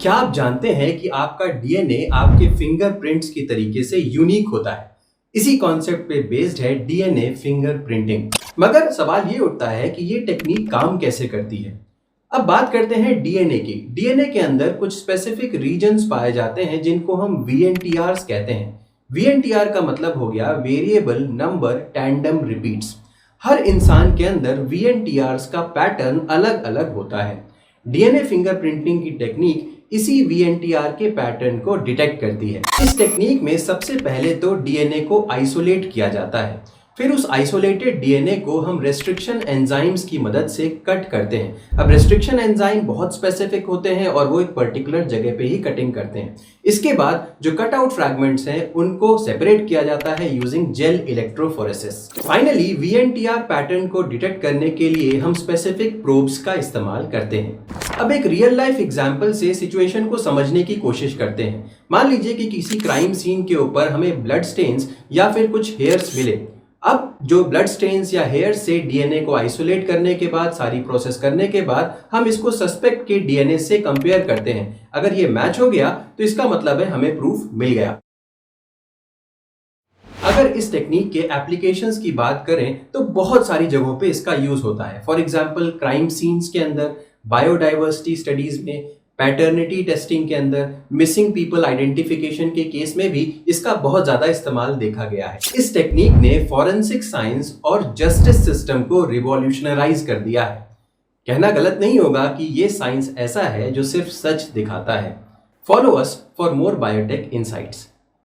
क्या आप जानते हैं कि आपका डीएनए आपके फिंगरप्रिंट्स के तरीके से यूनिक होता है? इसी कॉन्सेप्ट पे बेस्ड है डीएनए फिंगरप्रिंटिंग। मगर सवाल ये उठता है कि ये टेक्निक काम कैसे करती है? अब बात करते हैं डीएनए की। डीएनए के अंदर कुछ स्पेसिफिक रीजन्स पाए जाते हैं जिनको हम वीएनटीआरस कहते हैं। वीएनटीआर का मतलब हो गया वेरिएबल नंबर टैंडम रिपीट्स। हर इंसान के अंदर वीएनटीआरस का पैटर्न अलग अलग होता है। डीएनए फिंगरप्रिंटिंग की टेक्निक इसी वीएनटीआर के पैटर्न को डिटेक्ट करती है। इस टेक्निक में सबसे पहले तो डीएनए को आइसोलेट किया जाता है। फिर उस आइसोलेटेड डीएनए को हम रेस्ट्रिक्शन एंजाइम्स की मदद से कट करते हैं। अब रेस्ट्रिक्शन एंजाइम बहुत स्पेसिफिक होते हैं और वो एक पर्टिकुलर जगह पे ही कटिंग करते हैं। इसके बाद जो कट आउट फ्रैगमेंट्स हैं उनको सेपरेट किया जाता है using gel electrophoresis. Finally VNTR pattern को डिटेक्ट करने के लिए हम स्पेसिफिक प्रोब्स का इस्तेमाल करते हैं। अब एक रियल लाइफ एग्जांपल से सिचुएशन को समझने की कोशिश करते हैं। मान लीजिए कि किसी क्राइम सीन के ऊपर हमें ब्लड स्टेन्स या फिर कुछ हेयर्स मिले। अब जो ब्लड स्टेन्स या हेयर्स से डीएनए को आइसोलेट करने के बाद, सारी प्रोसेस करने के बाद हम इसको सस्पेक्ट के डीएनए से कंपेयर करते हैं। अगर ये मैच हो गया तो इसका मतलब है हमें प्रूफ मिल गया। अगर इस टेक्निक के एप्लीकेशंस की बात करें तो बहुत सारी जगहों पे इसका यूज होता है। फॉर एग्जांपल क्राइम सीन्स के अंदर, बायोडाइवर्सिटी स्टडीज में, पैटर्निटी टेस्टिंग के अंदर, मिसिंग पीपल आइडेंटिफिकेशन के केस में भी इसका बहुत ज्यादा इस्तेमाल देखा गया है। इस टेक्निक ने फॉरेंसिक साइंस और जस्टिस सिस्टम को रिवॉल्यूशनराइज कर दिया है। कहना गलत नहीं होगा कि ये साइंस ऐसा है जो सिर्फ सच दिखाता है। Follow us for more biotech insights.